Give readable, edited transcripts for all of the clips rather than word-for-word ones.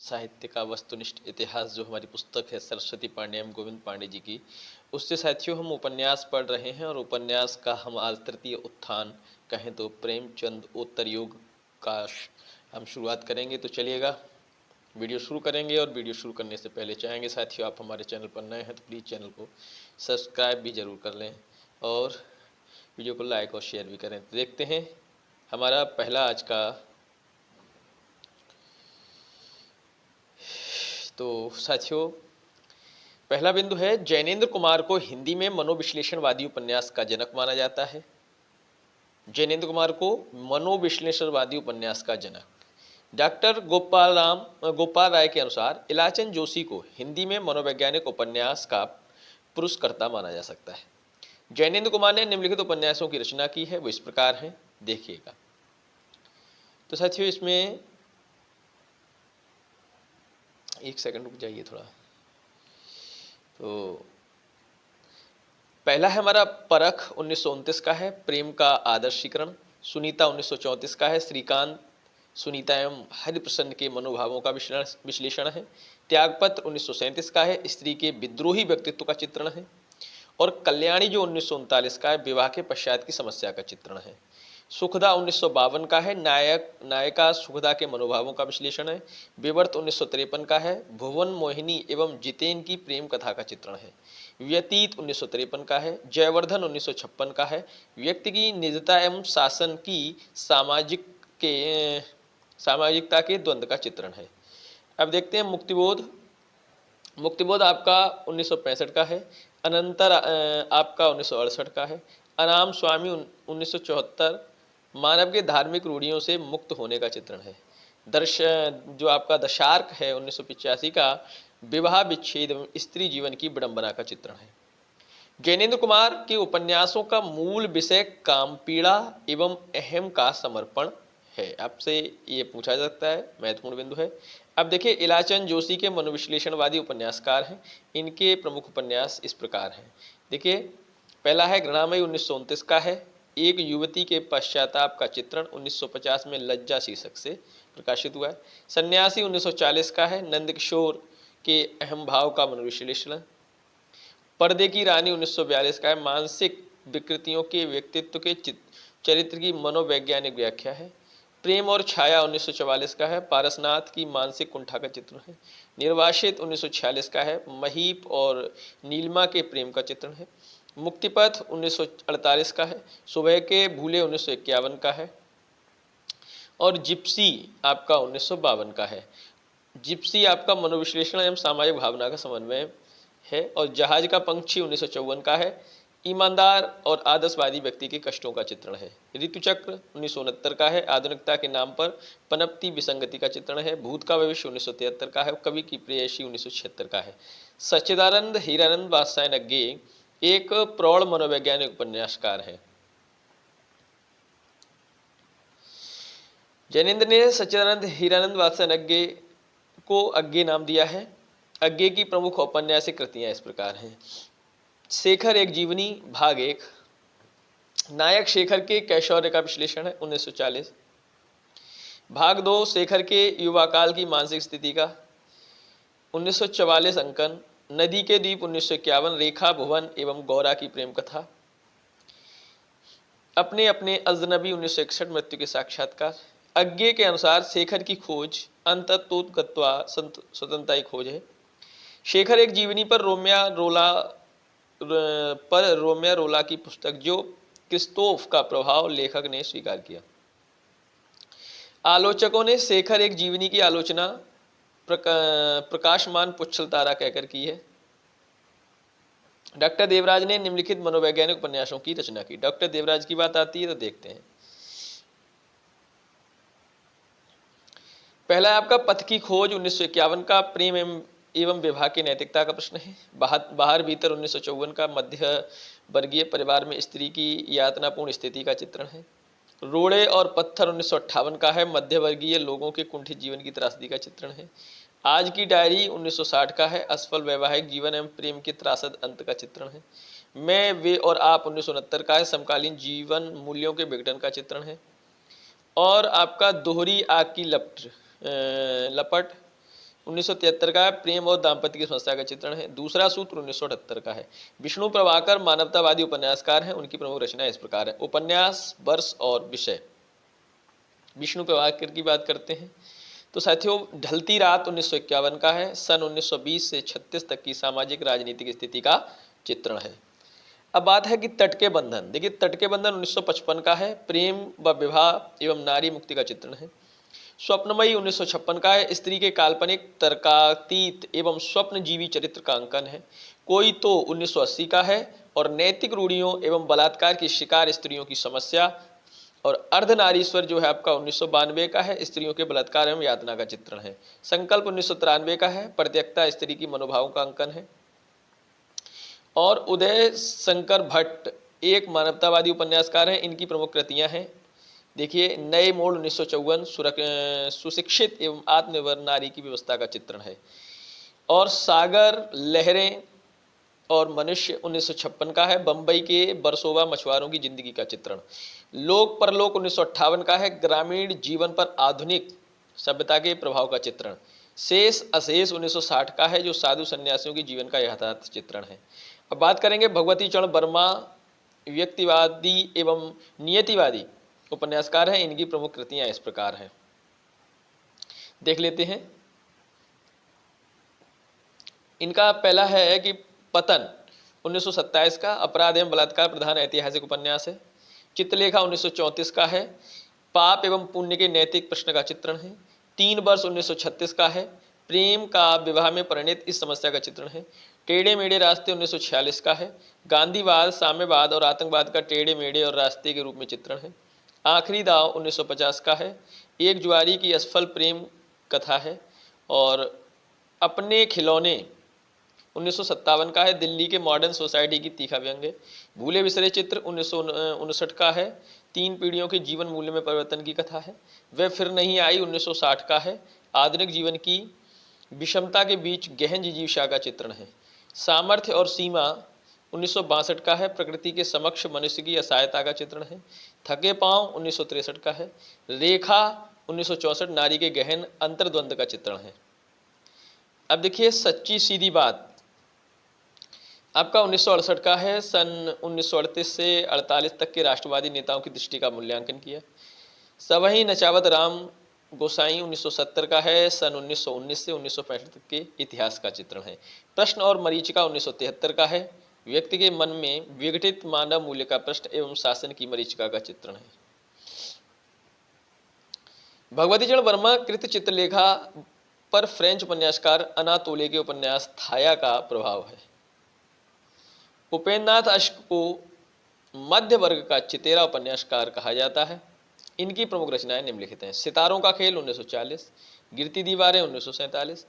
साहित्य का वस्तुनिष्ठ इतिहास जो हमारी पुस्तक है सरस्वती पांडे एवं गोविंद पांडे जी की, उससे साथियों हम उपन्यास पढ़ रहे हैं और उपन्यास का हम आज तृतीय उत्थान कहें तो प्रेमचंद उत्तर युग का हम शुरुआत करेंगे। तो चलिएगा वीडियो शुरू करेंगे। और वीडियो शुरू करने से पहले चाहेंगे साथियों आप हमारे चैनल पर नए हैं तो प्लीज़ चैनल को सब्सक्राइब भी ज़रूर कर लें और वीडियो को लाइक और शेयर भी करें। तो देखते हैं हमारा पहला आज का। तो साथियों पहला बिंदु है, जैनेन्द्र कुमार को हिंदी में मनोविश्लेषणवादी उपन्यास का जनक माना जाता है। जैनेन्द्र कुमार को मनोविश्लेषणवादी उपन्यास का जनक। डॉक्टर गोपाल राय के अनुसार इलाचन जोशी को हिंदी में मनोवैज्ञानिक उपन्यास का पुरस्कर्ता माना जा सकता है। जैनेन्द्र कुमार ने निम्नलिखित उपन्यासों की रचना की है, वो इस प्रकार हैं, देखिएगा। तो साथियों इसमें एक सेकंड रुक जाइए थोड़ा। तो पहला है हमारा परख 1929 का है, प्रेम का आदर्शीकरण। सुनीता 1934 का है, श्रीकांत सुनीता एवं हरिप्रसन्न के मनोभावों का विश्लेषण है। त्यागपत्र 1937 का है, स्त्री के विद्रोही व्यक्तित्व का चित्रण है। और कल्याणी जो 1939 का है, विवाह के पश्चात की समस्या का चित्रण है। सुखदा 1952 का है, नायिका सुखदा के मनोभावों का विश्लेषण है। विवर्त 1953 का है, भुवन मोहिनी एवं जितेन की प्रेम कथा का चित्रण है। व्यतीत 1953 का है। जयवर्धन 1956 का है, व्यक्ति की निजता एवं शासन की सामाजिकता के द्वंद्व का चित्रण है। अब देखते हैं मुक्तिबोध आपका 1965 का है। अनंतर आपका 1968 का है। अनाम स्वामी 1974 मानव के धार्मिक रूढ़ियों से मुक्त होने का चित्रण है। जो आपका दशार्क है 1985 का, विवाह विच्छेद एवं स्त्री जीवन की विडंबना का चित्रण है। जैनेन्द्र कुमार के उपन्यासों का मूल विषय काम पीड़ा एवं अहम का समर्पण है। आपसे ये पूछा जा सकता है, महत्वपूर्ण बिंदु है। अब देखिए इलाचन जोशी के मनोविश्लेषणवादी उपन्यासकार हैं। इनके प्रमुख उपन्यास इस प्रकार हैं, देखिए। पहला है घृणामयी 1929 का है, एक युवती के पश्चाताप का चित्रण 1950 में लज्जा शीर्षक से प्रकाशित हुआ है। सन्यासी 1940 का है, नंदकिशोर के अहम भाव का मनोविश्लेषण। पर्दे की रानी 1942 का है, मानसिक विकृतियों के व्यक्तित्व के चरित्र की मनोवैज्ञानिक व्याख्या है। प्रेम और छाया 1944 का है, पारसनाथ की मानसिक कुंठा का चित्रण है। निर्वासित 1946 का है, महीप और नीलिमा के प्रेम का चित्रण है। मुक्तिपथ 1948 का है, सुबह के भूले 1951 का है। और जिप्सी आपका 1952 का है। जिप्सी आपका मनोविश्लेषण एवं सामाजिक भावना का समन्वय है। और जहाज का पंछी 1954 का है, ईमानदार और आदर्शवादी व्यक्ति के कष्टों का चित्रण है। ऋतुचक्र 1969 का है, आधुनिकता के नाम पर पनपती विसंगति का चित्रण है। भूत का भविष्य 1973 का है, कवि की प्रेयसी 1976 का है। सच्चिदानंद हीरानंद वात्स्यायनज्ञे एक प्रौढ़ मनोवैज्ञानिक उपन्यासकार है। जैनेन्द्र ने सच्चिदानंद हीरानंद वात्स्यायनज्ञे को अज्ञे नाम दिया है। अज्ञे की प्रमुख औपन्यासिक कृतियां इस प्रकार हैं। शेखर एक जीवनी भाग 1, नायक शेखर के कैशौर्य का विश्लेषण है 1940। भाग 2, शेखर के युवा काल की मानसिक स्थिति का 1944 अंकन। नदी के द्वीप 1951, रेखा भुवन एवं गौरा की प्रेम कथा। अपने अपने अजनबी 1961, मृत्यु के साक्षात्कार। अज्ञे के अनुसार शेखर की खोज अंततोगत्वा स्वतंत्रता की खोज है। शेखर एक जीवनी पर रोम्या रोला की पुस्तक जो क्रिस्तोफ का प्रभाव लेखक ने स्वीकार किया। आलोचकों ने शेखर एक जीवनी की आलोचना प्रकाशमान पुच्छल तारा कहकर की है। डॉक्टर देवराज ने निम्नलिखित मनोवैज्ञानिक उपन्यासों की रचना की। डॉक्टर देवराज की बात आती है तो देखते हैं। पहला है आपका पथ की खोज 1951 का, प्रेम एवं विवाह की नैतिकता का प्रश्न है। बाहर भीतर 1954 का, मध्य वर्गीय परिवार में स्त्री की यातनापूर्ण स्थिति का चित्रण है। रोड़े और पत्थर 1958 का है, मध्य वर्गीय लोगों के कुंठित जीवन की त्रासदी का चित्रण है। आज की डायरी 1960 का है, असफल वैवाहिक जीवन एवं प्रेम के त्रासद अंत का चित्रण है। मैं वे और आप 1969 का है, समकालीन जीवन मूल्यों के विघटन का चित्रण है। और आपका दोहरी आग की लपट 1973 का है, प्रेम और दाम्पत्य की समस्या का चित्रण है। दूसरा सूत्र 1978 का है। विष्णु प्रभाकर मानवतावादी उपन्यासकार हैं, उनकी प्रमुख रचना इस प्रकार है। उपन्यास, वर्ष और विषय। विष्णु प्रभाकर की बात करते हैं तो साथियों ढलती रात 1951 का है। सन 1920 से 36 तक की सामाजिक राजनीतिक स्थिति का चित्रण है। अब बात है कि तट के बंधन। देखिए तट के बंधन 1955 का है। प्रेम व विवाह एवं नारी मुक्ति का चित्रण है। स्वप्नमयी 1956 का है। स्त्री के काल्पनिक, तर्कातीत एवं स्वप्नजीवी चरित्र का अंकन है। कोई तो 1980 का है और नैतिक रूढ़ियों एवं बलात्कार की शिकार स्त्रियों की समस्या। और अर्धनारीश्वर जो है आपका 1992 का है। स्त्रियों के बलात्कार एवं यातना का चित्रण है। संकल्प 1993 का है। प्रत्यक्षता स्त्री की मनोभावों का अंकन है। और उदय शंकर भट्ट एक मानवतावादी उपन्यासकार हैं, इनकी प्रमुख कृतियां हैं। देखिए नए मोड़ 1954 सुशिक्षित एवं आत्मनिर्भर नारी की व्यवस्था का चित्रण है। और सागर लहरें और मनुष्य 1956 का है। बंबई के बरसोवा मछुआरों की जिंदगी का चित्रण। लोक परलोक 1958 का है। ग्रामीण जीवन पर आधुनिक सभ्यता के प्रभाव का चित्रण। शेष अशेष 1960 का है, जो साधु सन्यासियों के जीवन का यथार्थ चित्रण है। अब बात करेंगे भगवती चरण वर्मा व्यक्तिवादी एवं नियतिवादी उपन्यासकार हैं, इनकी प्रमुख कृतियां इस प्रकार हैं, देख लेते हैं। इनका पहला है कि पतन 1927 का अपराध एवं बलात्कार प्रधान ऐतिहासिक उपन्यास है। चित्रलेखा 1934 का है। पाप एवं पुण्य के नैतिक प्रश्न का चित्रण है। 3 वर्ष 1936 का है। प्रेम का विवाह में परिणित इस समस्या का चित्रण है। टेढ़े मेढ़े रास्ते 1946 का है। गांधीवाद, साम्यवाद और आतंकवाद का टेढ़े मेढ़े और रास्ते के रूप में चित्रण है। आखिरी दाव 1950 का है। एक जुआरी की असफल प्रेम कथा है। और अपने खिलौने 1957 का है। दिल्ली के मॉडर्न सोसाइटी की तीखा व्यंग है। भूले बिसरे चित्र 1959 का है। 3 पीढ़ियों के जीवन मूल्य में परिवर्तन की कथा है। वह फिर नहीं आई 1960 का है। आधुनिक जीवन की विषमता के बीच गहन जिजीविषा का चित्रण है। सामर्थ्य और सीमा 1962 का है। प्रकृति के समक्ष मनुष्य की असहायता का चित्रण है। थके पांव 1963 का है। रेखा 1964 नारी के गहन अंतर्द्वंद का चित्रण है। अब देखिए सच्ची सीधी बात आपका 1968 का है। सन 1938 से 48 तक के राष्ट्रवादी नेताओं की दृष्टि का मूल्यांकन किया। सवही नचावत राम गोसाई 1970 का है। सन 1919 से 1965 तक के इतिहास का चित्रण है। प्रश्न और मरीचिका 1973 का है। व्यक्ति के मन में विघटित मानव मूल्य का प्रश्न एवं शासन की मरीचिका का चित्रण है। भगवती चरण वर्मा कृत चित्रलेखा पर फ्रेंच उपन्यासकार अनातोले के उपन्यास थाया का प्रभाव है। उपेंद्रनाथ अश्क को मध्य वर्ग का चितेरा उपन्यासकार कहा जाता है। इनकी प्रमुख रचनाएं निम्नलिखित हैं। सितारों का खेल 1940, गिरती दीवारें 1947,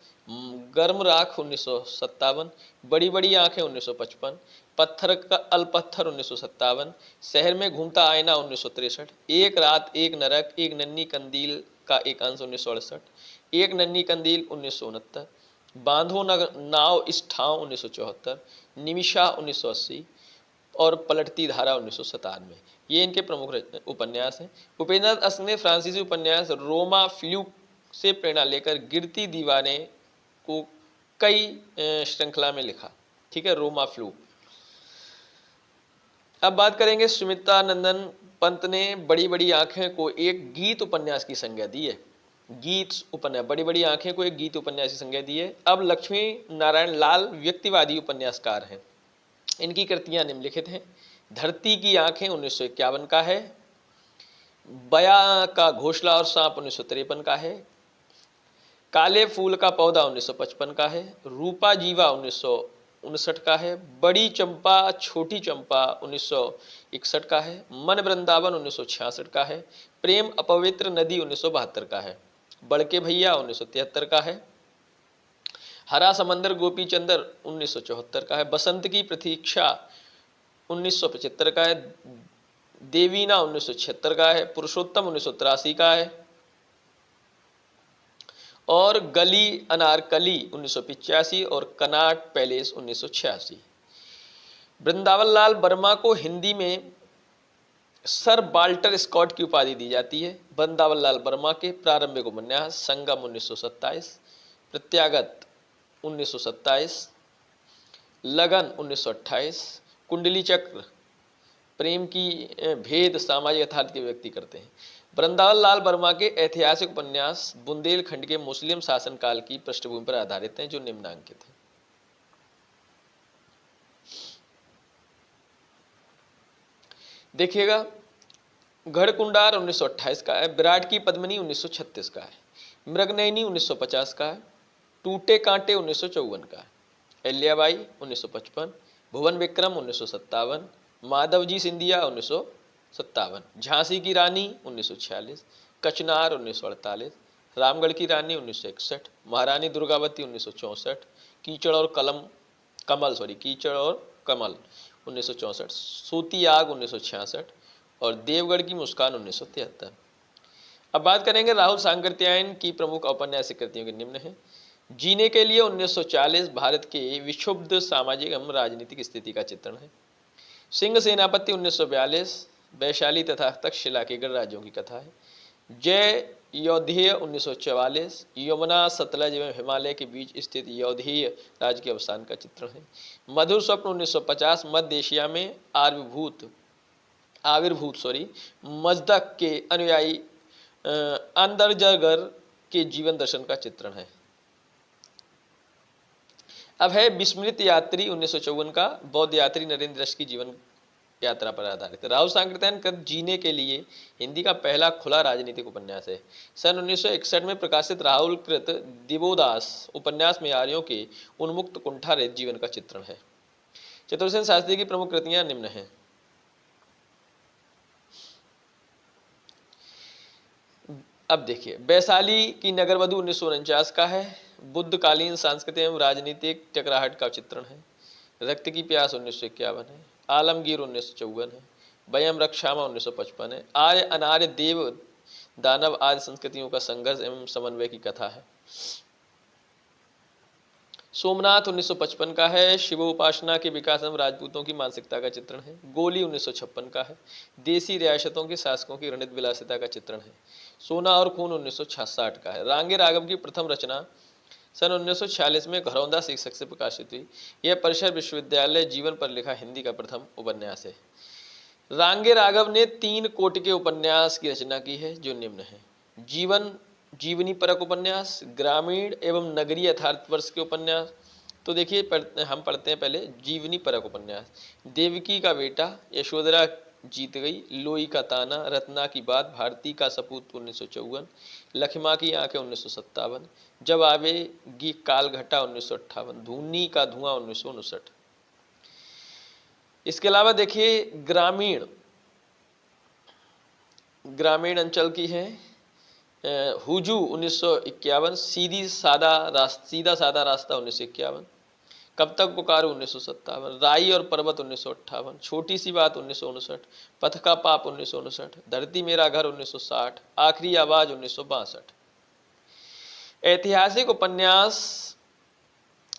गर्म राख 1957, बड़ी बड़ी आंखें 1955, पत्थर का अलपत्थर 1957, शहर में घूमता आईना 1963, एक रात एक नरक, एक नन्ही कंदील का एक अंश 1968, एक नन्ही कंदील 1969, बांधो नाव इस ठाव 1974, निमिषा 1980 और पलटती धारा 1997। ये इनके प्रमुख उपन्यास हैं। उपेंद्रनाथ अश्क ने फ्रांसीसी उपन्यास रोमा फ्लूक से प्रेरणा लेकर गिरती दीवारें को कई श्रृंखला में लिखा। ठीक है, रोमा फ्लूक। अब बात करेंगे सुमित्रा नंदन पंत ने बड़ी बड़ी आंखें को एक गीत उपन्यास की संज्ञा दी है। गीत उपन्यास, बड़ी बड़ी आंखें को एक गीत उपन्यास की संज्ञा दी है। अब लक्ष्मी नारायण लाल व्यक्तिवादी उपन्यासकार हैं। इनकी कृतियां निम्नलिखित हैं। धरती की आंखें 1951 का है। बया का घोंसला और सांप 1953 का है। काले फूल का पौधा 1955 का है। रूपा जीवा 1959 का है। बड़ी चंपा छोटी चंपा 1961 का है। मन वृंदावन 1966 का है। प्रेम अपवित्र नदी 1972 का है। बड़के भैया 1973 का है। हरा समंदर गोपी चंद्र 1974 का है। बसंत की प्रतीक्षा 1975 का है। देवीना 1976 का है। पुरुषोत्तम 1983 का है। और गली अनारकली 1985 और कनाट पैलेस 1986। वृंदावन लाल वर्मा को हिंदी में सर वाल्टर स्कॉट की उपाधि दी जाती है। वृंदावन लाल वर्मा के प्रारंभिक उपन्यास संगम 1927, प्रत्यागत 1927, लगन 1928, कुंडली चक्र प्रेम की भेद सामाजिक यथार्थ के व्यक्ति करते हैं। वृंदावन लाल वर्मा के ऐतिहासिक उपन्यास बुंदेलखंड के मुस्लिम शासनकाल की पृष्ठभूमि पर आधारित हैं, जो निम्नांकित हैं। देखिएगा, गढ़कुंडार 1928 का है, विराट की पद्मिनी 1936 का है, मृगनयनी 1950 का है, टूटे कांटे 1954 का है, अहिल्याबाई 1955, भुवन विक्रम 1957, माधवजी सिंधिया 1957, झांसी की रानी 1946, कचनार 1948, रामगढ़ की रानी 1961, महारानी दुर्गावती 1964, कीचड़ और कमल 1964, सूती आग 1966 और देवगढ़ की मुस्कान 1973। अब बात करेंगे राहुल सांकृत्यायन की प्रमुख औपन्यासिक कृतियों के निम्न हैं। जीने के लिए 1940 भारत के विक्षुब्ध सामाजिक एवं राजनीतिक स्थिति का चित्रण है। सिंह सेनापति 1942 वैशाली तथा तक्षशिला के गणराज्यों की कथा है। जय यौधेय 1944 यमुना सतलज एवं हिमालय के बीच स्थित यौधेय राज्य के अवसान का चित्रण है। मधुर स्वप्न 1950 मध्य एशिया में आविर्भूत मजदक के अनुयायी अंदरजगर के जीवन दर्शन का चित्रण है। अब है विस्मृत यात्री 1954 का बौद्ध यात्री नरेंद्र रश की जीवन यात्रा पर आधारित है। राहुल सांकृत्यायन कृत जीने के लिए हिंदी का पहला खुला राजनीतिक उपन्यास है। सन 1961 में प्रकाशित राहुल कृत दिवोदास उपन्यास में आर्यों के उन्मुक्त कुंठारहित जीवन का चित्रण है। चतुर्सेन शास्त्री की प्रमुख कृतियां निम्न हैं। अब देखिए, वैशाली की नगरवधु 1949 का है। बुद्धकालीन सांस्कृतिक एवं राजनीतिक चक्राहट का चित्रण है। रक्त की प्यास 1951 है। आलमगीर 1954 है। वयम रक्षामा 1955 है। आर्य अनार्य देव दानव आदि संस्कृतियों का संघर्ष एवं समन्वय की कथा है। सोमनाथ 1955 का है। शिवोपासना के विकास एवं राजपूतों की मानसिकता का चित्रण है। गोली 1956 का है। देसी रियासतों के शासकों की रणित विलासिता का चित्रण है। सोना और खून 1966 का है। रांगे राघव की प्रथम रचना सन 1946 में घरौंदा शीर्षक से प्रकाशित हुई। यह परिसर विश्वविद्यालय जीवन पर लिखा हिंदी का प्रथम उपन्यास है। रांगे राघव ने 3 कोटि के उपन्यास की रचना की है, जो निम्न है। जीवनी परक उपन्यास, ग्रामीण एवं नगरीय यथार्थवर्ष के उपन्यास। तो देखिए, हम पढ़ते हैं पहले जीवनी परक उपन्यास। देवकी का बेटा, यशोधरा जीत गई, लोई का ताना, रत्ना की बात, भारती का सपूत 1954, लखमा की आंखें 1957, जब आवेगी कालघटा 1958, धूनी का धुआं 1959। इसके अलावा देखिए, ग्रामीण अंचल की है। हुजू 1951, सीधा सादा रास्ता 1951, कब तक पुकारूं 1957, राई और पर्वत 1958, छोटी सी बात 1959, पथ का पाप 1959, धरती मेरा घर 1960, आखिरी आवाज 1962। ऐतिहासिक उपन्यास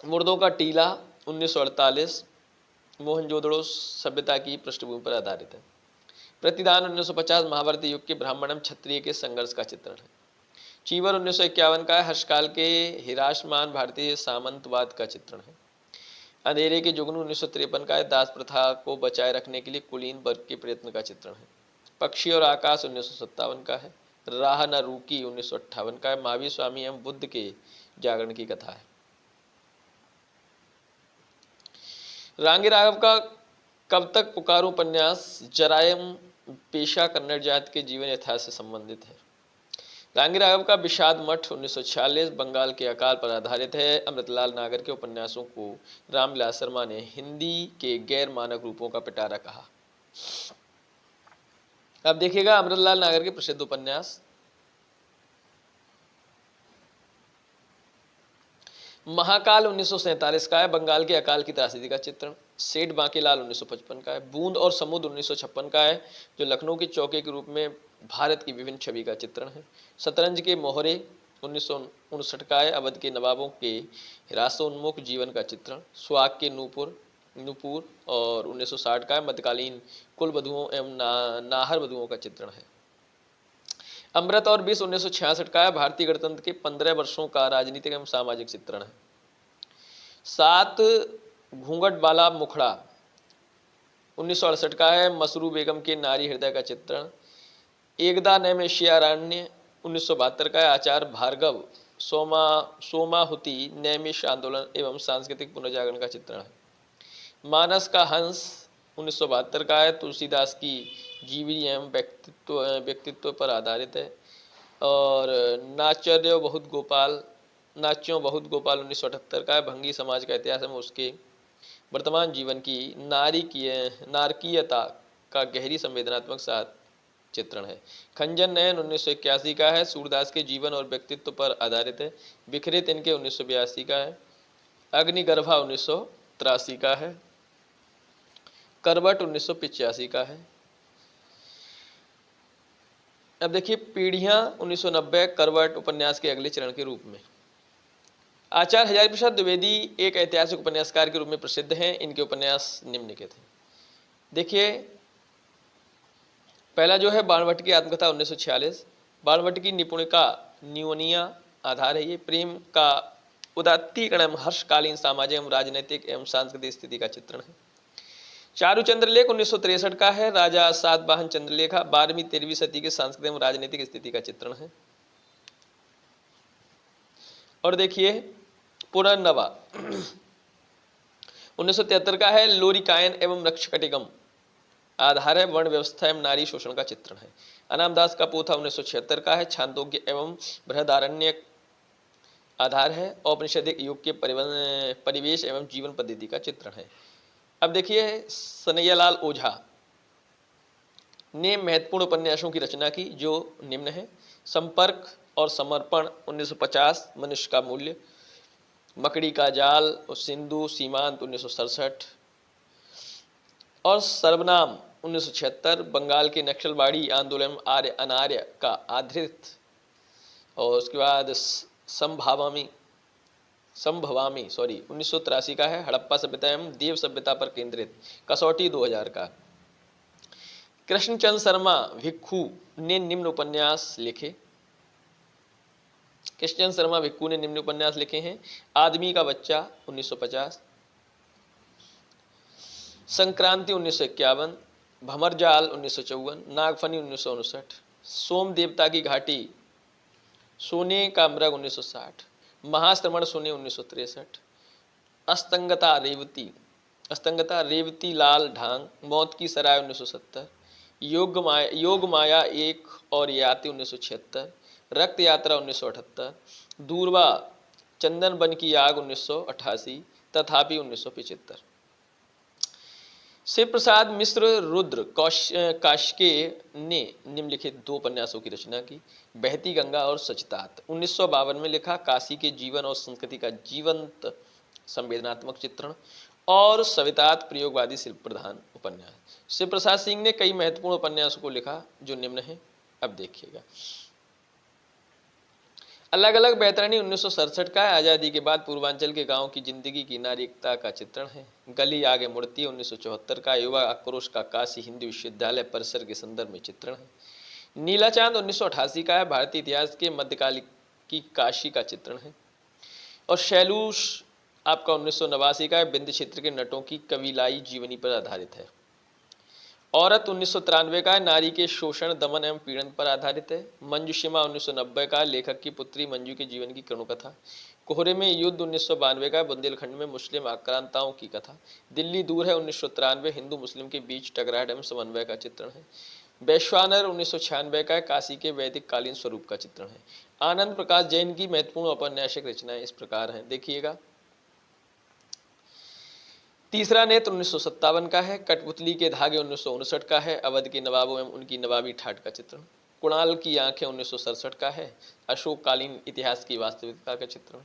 मुर्दों का टीला 1948 मोहनजोदड़ो सभ्यता की पृष्ठभूमि पर आधारित है। प्रतिदान 1950 महाभारती युग के ब्राह्मणम क्षत्रिय के संघर्ष का चित्रण है। चीवर 1951 का हर्षकाल के हिरासमान भारतीय सामंतवाद का चित्रण है। अंधेरे के जुगनू 1953 का है। दास प्रथा को बचाए रखने के लिए कुलीन वर्ग के प्रयत्न का चित्रण है। पक्षी और आकाश 1957 का है। राह न रूकी 1958 का है। महावीर स्वामी एवं बुद्ध के जागरण की कथा है। रांगे राघव का कब तक पुकारूं उपन्यास जरायम पेशा कन्नड़ जाति के जीवन यथार्थ से संबंधित है। रांगे राघव का विषाद मठ 1946 बंगाल के अकाल पर आधारित है। अमृतलाल नागर के उपन्यासों को रामविलास शर्मा ने हिंदी के गैर मानक रूपों का पिटारा कहा। अब देखिएगा, अमृतलाल नागर के प्रसिद्ध उपन्यास। महाकाल 1947 का है। बंगाल के अकाल की त्रासदी का चित्रण। सेठ बांकीलाल 1955 का है। बूंद और समुद्र 1956 का है, जो लखनऊ के चौके के रूप में भारत की विभिन्न छवि का चित्रण है। शतरंज के मोहरे 1959 का है। अवध के नवाबों के हिरासोन्मुख जीवन का चित्रण। सुहाग के नूपुर और 1960 का है। मध्यकालीन कुल वधुओं एवं नाहर वधुओं का चित्रण है। अमृत और विष 1966 का है, भारतीय गणतंत्र के 15 वर्षों का राजनीतिक एवं सामाजिक चित्रण है। 7 घूंघट वाला मुखड़ा 1968 का है, मसरू बेगम के नारी हृदय का चित्रण। एकदा नैमिषारण्य 1972 का है, आचार्य भार्गव सोमाहुति नैमिष आंदोलन एवं सांस्कृतिक पुनर्जागरण का चित्रण है। मानस का हंस 1972 का है, तुलसीदास की जीवनी एवं व्यक्तित्व पर आधारित है। और नाच्यों बहुत गोपाल 1978 का है, भंगी समाज का इतिहास एवं उसके वर्तमान जीवन की नारकीयता का गहरी संवेदनात्मक साथ चित्रण है। खंजन नयन 1981 का है, सूरदास के जीवन और व्यक्तित्व पर आधारित है। बिखरे तिनके 1982 का है। अग्निगर्भा 1983 का है। करवट 1985 का है। अब देखिए पीढ़ियां 1990 करवट उपन्यास के अगले चरण के रूप में। आचार्य हजारी प्रसाद द्विवेदी एक ऐतिहासिक उपन्यासकार के रूप में प्रसिद्ध हैं। इनके उपन्यास निम्नलिखित हैं। देखिए पहला जो है बाणभट्ट की आत्मकथा 1946। बाणभट्ट की निपुणिया आधार है ये। प्रेम का उदात्तीकरण एवं हर्षकालीन सामाजिक एवं राजनीतिक एवं सांस्कृतिक स्थिति का चित्रण है। चारु चंद्रलेख 1963 का है, राजा सातवाहन चंद्रलेखा 12वीं-13वीं सदी के सांस्कृतिक एवं राजनीतिक स्थिति का चित्रण है। और देखिए पुनर्नवा 1973 का है, लोरिकायन एवं नक्षकटिगम आधार है, वर्ण व्यवस्था एवं नारी शोषण का चित्रण है। अनामदास का पोथा 1976 का है, छांदोग्य एवं बृहदारण्यक आधार है, औपनिषदिक युग के परिवेश एवं जीवन पद्धति का चित्रण है। अब देखिए सनैयालाल ओझा ने महत्वपूर्ण उपन्यासों की रचना की जो निम्न है। संपर्क और समर्पण 1950, मनुष्य का मूल्य, मकड़ी का जाल और सिंधु सीमांत 1967 और सर्वनाम 1976, बंगाल के नक्सलवाड़ी आंदोलन आर्य अनार्य का आधृत। और उसके बाद संभवामी 1983 का है, हड़प्पा सभ्यता एवं देव सभ्यता पर केंद्रित, कसौटी 2000 का। कृष्णचंद्र शर्मा भिक्खू ने निम्न उपन्यास लिखे। कृष्णचंद्र शर्मा भिक्खू ने निम्न उपन्यास लिखे हैं। आदमी का बच्चा 1950, संक्रांति 1951, भंवरजाल 1954, नागफनी 1959, सोम देवता की घाटी, सोने का मृग 1960, महाश्रमण सोने 1963, अस्तंगता रेवती लाल ढांग, मौत की सराय 1970, योग माया एक और याति 1976, रक्त यात्रा 1978, दूरवा चंदन बन की आग 1988, तथापि 1975। शिव प्रसाद मिश्र रुद्र काशिके ने निम्नलिखित 2 उपन्यासों की रचना की। बहती गंगा और सचतात 1952 में लिखा, काशी के जीवन और संस्कृति का जीवंत संवेदनात्मक चित्रण, और सवितात प्रयोगवादी शिल्प प्रधान उपन्यास। शिव प्रसाद सिंह ने कई महत्वपूर्ण उपन्यासों को लिखा जो निम्न है। अब देखिएगा अलग अलग बैतरणी 1967 का है, आज़ादी के बाद पूर्वांचल के गांव की जिंदगी की नारीकता का चित्रण है। गली आगे मुड़ती 1974 का, युवा आक्रोश का काशी हिंदू विश्वविद्यालय परिसर के संदर्भ में चित्रण है। नीला चांद 1988 का है, भारतीय इतिहास के मध्यकाल की काशी का चित्रण है। और शैलूष आपका 1989 का है, विंध्य क्षेत्र के नटों की कविलाई जीवनी पर आधारित है। औरत 1993 का है, नारी के शोषण दमन एवं पीड़न पर आधारित है। मंजुषिमा 1990 का, लेखक की पुत्री मंजू के जीवन की कथा। कोहरे में युद्ध 1992 का, बुंदेलखंड में मुस्लिम आक्रांताओं की कथा। दिल्ली दूर है 1993, हिंदू मुस्लिम के बीच टकराहट एवं समन्वय का चित्रण है। वैश्वानर 1996 का, काशी के वैदिक कालीन स्वरूप का चित्रण है। आनंद प्रकाश जैन की महत्वपूर्ण औपन्यासिक रचनाएं इस प्रकार हैं, देखिएगा। तीसरा नेत्र 1957 का है, कठपुतली के धागे 1959 का है, अवध के नवाबों एवं उनकी नवाबी ठाठ का चित्रण। कुणाल की आंखें 1967 का है, अशोककालीन इतिहास की वास्तविकता का चित्रण।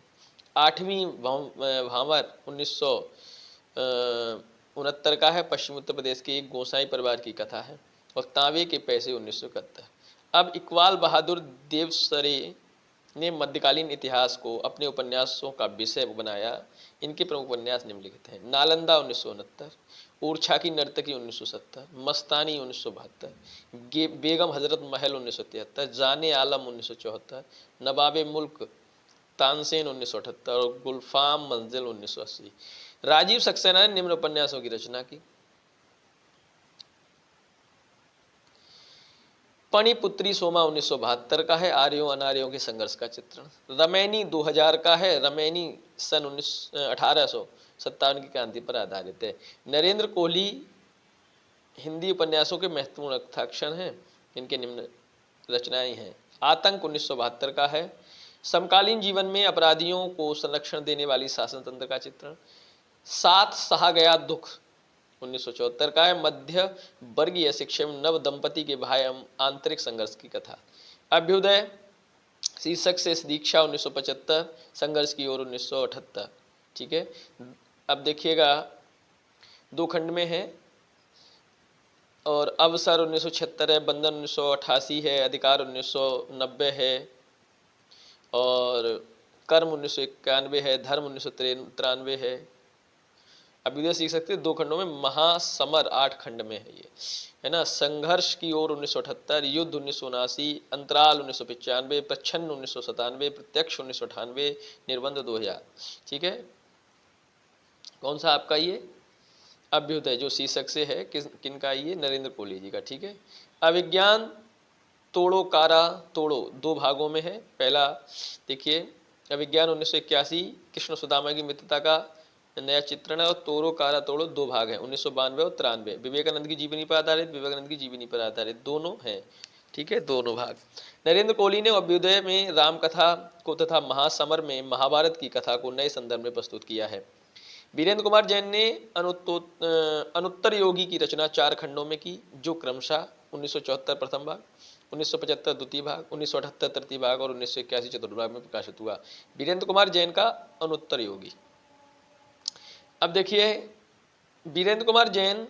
8वीं भांवर 1969 का है, पश्चिम उत्तर प्रदेश के एक गोसाई परिवार की कथा है। और तांबे के पैसे 1971। अब इकबाल बहादुर देवसरे ने मध्यकालीन इतिहास को अपने उपन्यासों का विषय बनाया। इनके प्रमुख उपन्यास निम्नलिखित हैं। नालंदा 1969, ऊर्छा की नर्तकी 1970, मस्तानी 1972, बेगम हजरत महल 1973, जाने आलम 1974, नवाबे मुल्क तानसेन 1978 और गुलफाम मंजिल 1980। राजीव सक्सेना ने निम्न उपन्यासों की रचना की। पणिपुत्री सोमा 1972 का है, आर्यों अनार्यों के संघर्ष का चित्रण। रमैनी 2000 का है, रमैनी सन 1857 की क्रांति पर आधारित है। नरेंद्र कोहली हिंदी उपन्यासों के महत्वपूर्ण हस्ताक्षर हैं, इनके निम्न रचनाएं हैं। आतंक 1972 का है, समकालीन जीवन में अपराधियों को संरक्षण देने वाली शासन तंत्र का चित्रण। साथ सहा गया दुख 1974 का है, मध्य वर्गीय शिक्षा में नव दंपति के भाई आंतरिक संघर्ष की कथा। अभ्युदय शीर्षक से दीक्षा 1975, संघर्ष की ओर 1978। ठीक है, अब देखिएगा दो खंड में है, और अवसर 1976 है, बंधन 1988 है, अधिकार 1990 है, और कर्म 1991 है, धर्म 1993 है। अभ्युदय सीख सकते हैं दो खंडों में, महासमर 8 खंड में है ये, है ना। संघर्ष की ओर 1978, युद्ध 1979, अंतराल 1995, प्रच्छन्न 1997, प्रत्यक्ष 1998, निर्बंध 2000। ठीक है, कौन सा आपका ये अभ्युदय जो शीर्षक से है, किनका ये, नरेंद्र कोहली जी का। ठीक है, अभिज्ञान तोड़ो कारा तोड़ो 2 भागों में है। पहला देखिए, अभिज्ञान 1981 कृष्ण सुदामा की मित्रता का नया चित्रण है, और तोड़ो कारा तोड़ो 2 भाग हैं, 1992 और 93। विवेकानंद की जीवनी पर आधारित, विवेकानंद की जीवनी पर आधारित दोनों हैं। ठीक है, दोनों भाग। नरेंद्र कोहली ने अभ्युदय में राम कथा को तथा महासमर में महाभारत की कथा को नए संदर्भ में प्रस्तुत किया है। वीरेंद्र कुमार जैन ने अनुत्तर योगी की रचना 4 खंडों में की, जो क्रमशः 1974 प्रथम भाग, 1975 द्वितीय भाग, 1978 तृतीय भाग और 1981 चतुर्थ भाग में प्रकाशित हुआ। वीरेंद्र कुमार जैन का अनुत्तर योगी। अब देखिए, वीरेंद्र कुमार जैन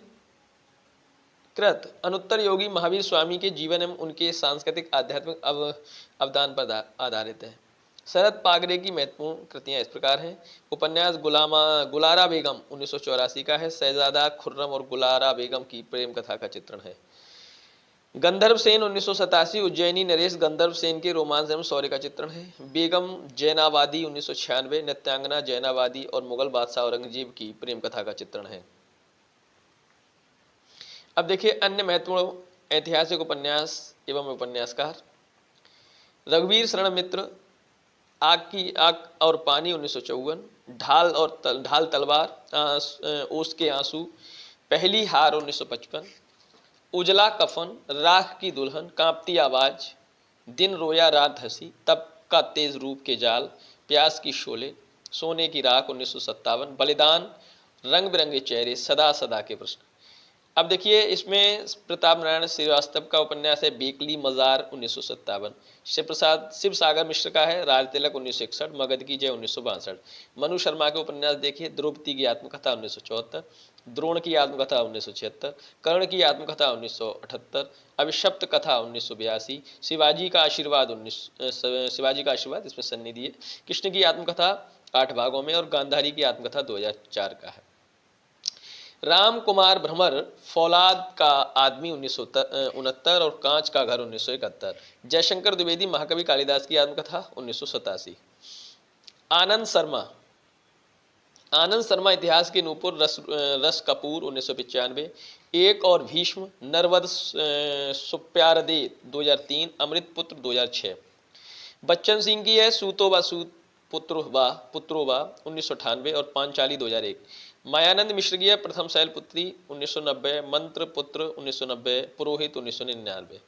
कृत अनुत्तर योगी महावीर स्वामी के जीवन एवं उनके सांस्कृतिक आध्यात्मिक अवदान पर आधारित है। शरद पागरे की महत्वपूर्ण कृतियां इस प्रकार हैं। उपन्यास गुलारा बेगम 1984 का है, शहजादा खुर्रम और गुलारा बेगम की प्रेम कथा का चित्रण है। गंधर्व सेन 1987, उज्जैनी नरेश गंधर्व सेन के रोमांस एवं शौर्य का चित्रण है। बेगम जैनाबादी 1996, नृत्यांगना जैनाबादी और मुगल बादशाह औरंगजेब की प्रेम कथा का चित्रण है। अब देखिए अन्य महत्वपूर्ण ऐतिहासिक उपन्यास एवं उपन्यासकार। रघुवीर शरण मित्र आग और पानी 1954, ढाल तलवार, ओस के आंसू, पहली हार 1955, उजला कफन, राख की दुल्हन, कांपती आवाज, दिन रोया रात हंसी, तब का तेज रूप के जाल, प्यास की शोले, सोने की राख 1957, बलिदान, रंग बिरंगे चेहरे, सदा सदा के प्रश्न। अब देखिए इसमें प्रताप नारायण श्रीवास्तव का उपन्यास है बेकली मजार 1957, शिव सागर मिश्र का है राज तिलक 1961, मगध की जय 1962। मनु शर्मा के उपन्यास देखिए, द्रौपदी की आत्मकथा 1974, द्रोण की आत्मकथा 1976, कर्ण की आत्मकथा 1978, अभिशप्त कथा 1982, शिवाजी का आशीर्वाद इसमें सन्नी दिए, कृष्ण की आत्मकथा 8 भागों में, और गांधारी की आत्मकथा 2004 का है। राम कुमार भ्रमर फौलाद का आदमी 1969 और कांच का घर 1971, जयशंकर द्विवेदी महाकवि कालिदास की आत्मकथा 1987। आनंद शर्मा इतिहास के नूपुर, रस कपूर 1995, एक और भीष्म, नरवध सुप्यारदे 2003, अमृत पुत्र 2006। बच्चन सिंह की है सूतोबा पुत्रोबा 1998 और पांचाली 2001। मायानंद मिश्र की है प्रथम शैलपुत्री 1990, मंत्र पुत्र 1990, पुरोहित 1999।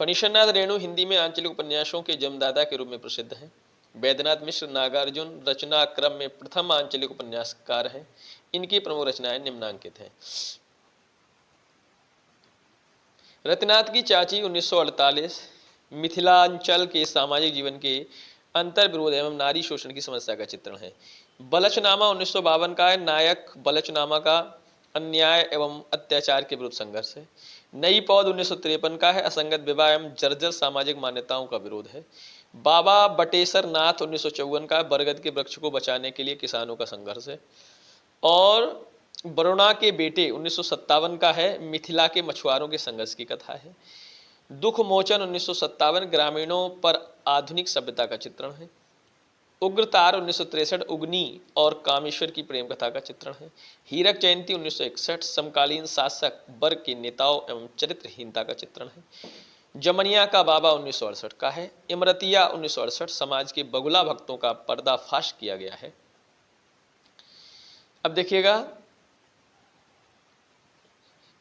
फणीश्वरनाथ रेणु हिंदी में आंचलिक उपन्यासों के जन्मदाता के रूप में प्रसिद्ध हैं। वैद्यनाथ मिश्र नागार्जुन रचना क्रम में प्रथम आंचलिक उपन्यासकार हैं। इनकी प्रमुख रचनाएं निम्नांकित हैं। रतिनाथ की चाची 1948 मिथिलांचल के सामाजिक जीवन के अंतर विरोध एवं नारी शोषण की समस्या का चित्रण है। बलचनामा 1952 का है, नायक बलचनामा का अन्याय एवं अत्याचार के विरुद्ध संघर्ष है। नई पौध 1953 का है, असंगत विवाह एवं जर्जर सामाजिक मान्यताओं का विरोध है। बाबा बटेसर नाथ 1954 का बरगद के वृक्ष को बचाने के लिए किसानों का संघर्ष है। और बरुणा के बेटे 1957 का है, मिथिला के मछुआरों के संघर्ष की कथा है। दुख मोचन 1957 ग्रामीणों पर आधुनिक सभ्यता का चित्रण है। उग्रतार 1963 उगनी और कामेश्वर की प्रेम कथा का चित्रण है। हीरक जयंती 1961 समकालीन शासक वर्ग के नेताओं एवं चरित्रहीनता का चित्रण है। जमनिया का बाबा 1968 का है। इमरतिया 1968 समाज के बगुला भक्तों का पर्दाफाश किया गया है। अब देखिएगा,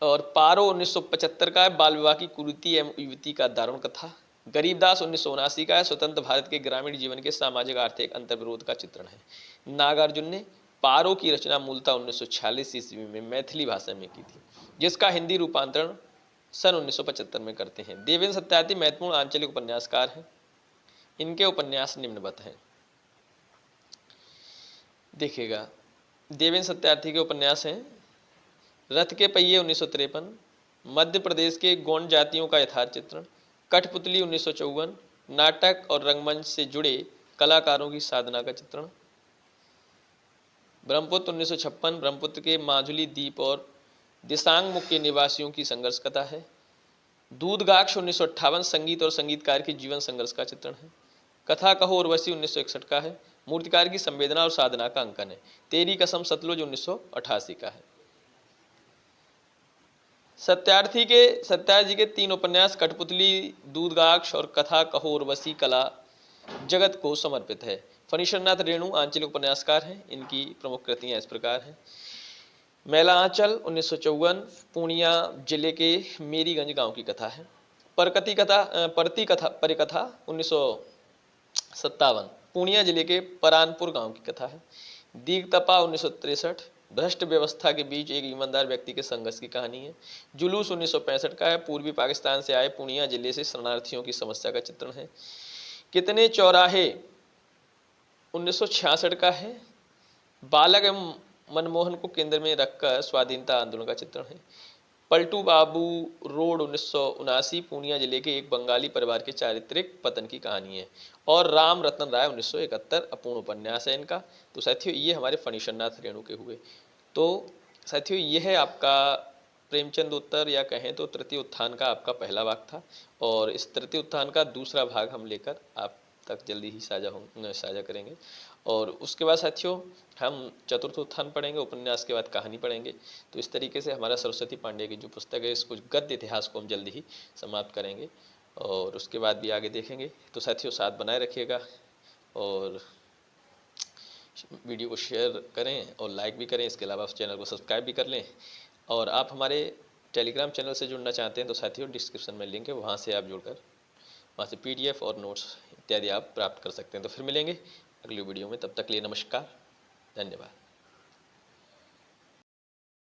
और पारो 1975 का है, बाल विवाह की कुरीति एवं युवती का दारुण कथा। गरीबदास 1979 का है, स्वतंत्र भारत के ग्रामीण जीवन के सामाजिक आर्थिक अंतर्विरोध का चित्रण है। नागार्जुन ने पारो की रचना मूलतः 1946 ईस्वी में मैथिली भाषा में की थी, जिसका हिंदी रूपांतरण सन 1975 में करते हैं। देवेंद्र सत्यार्थी महत्वपूर्ण आंचलिक उपन्यासकार हैं। इनके उपन्यास निम्नवत हैं। देखिएगा, देवेंद्र सत्यार्थी के उपन्यास हैं रथ के पहिए 1953, मध्य प्रदेश के गोंड जातियों का यथार्थ चित्रण, कठपुतली 1954, नाटक और रंगमंच से जुड़े कलाकारों की साधना का चित्रण, ब्रह्मपुत्र 1956 ब्रह्मपुत्र के माजुली द्वीप और दिसांग मुख के निवासियों की संघर्ष कथा है। दूधगाक्ष 1958 संगीत और संगीतकार के जीवन संघर्ष का चित्रण है। कथा कहो उर्वशी 1961 का है, मूर्तिकार की संवेदना और साधना का अंकन है। तेरी कसम सतलुज 1988 का है। सत्यार्थी के 3 उपन्यास कठपुतली, दूधगाक्ष और कथा कहो उर्वशी कला जगत को समर्पित है। फणीश्वरनाथ रेणु आंचलिक उपन्यासकार हैं। इनकी प्रमुख कृतियां इस प्रकार हैं। मैला आंचल 1954 पूर्णिया जिले के मेरीगंज गांव की कथा है। परिकथा 1957 पूर्णिया जिले के परानपुर गांव की कथा है। दीगतपा 1963 भ्रष्ट व्यवस्था के बीच एक ईमानदार व्यक्ति के संघर्ष की कहानी है। जुलूस 1965 का है, पूर्वी पाकिस्तान से आए पूर्णिया जिले से शरणार्थियों की समस्या का चित्रण है। कितने चौराहे 1966 का है, बालक एवं मनमोहन को केंद्र में रखकर स्वाधीनता आंदोलन का चित्रण है। पलटू बाबू रोड 1979 पूर्णिया जिले के एक बंगाली परिवार के चारित्रिक पतन की कहानी है। और राम रतन राय 1971 अपूर्ण उपन्यास है इनका। तो साथियों, ये हमारे फणीश्वरनाथ रेणु के हुए। तो साथियों, ये है आपका प्रेमचंद उत्तर, या कहें तो तृतीय उत्थान का आपका पहला भाग था। और इस तृतीय उत्थान का दूसरा भाग हम लेकर आप तक जल्दी ही साझा करेंगे। और उसके बाद साथियों हम चतुर्थ उत्थान पढ़ेंगे, उपन्यास के बाद कहानी पढ़ेंगे। तो इस तरीके से हमारा सरस्वती पांडे की जो पुस्तक है, इसको गद्य इतिहास को हम जल्दी ही समाप्त करेंगे और उसके बाद भी आगे देखेंगे। तो साथियों, साथ बनाए रखिएगा और वीडियो को शेयर करें और लाइक भी करें। इसके अलावा उस चैनल को सब्सक्राइब भी कर लें। और आप हमारे टेलीग्राम चैनल से जुड़ना चाहते हैं तो साथियों डिस्क्रिप्शन में लिंक है, वहाँ से आप जुड़कर वहाँ से PDF और नोट्स इत्यादि आप प्राप्त कर सकते हैं। तो फिर मिलेंगे अगली वीडियो में, तब तक के लिए नमस्कार, धन्यवाद।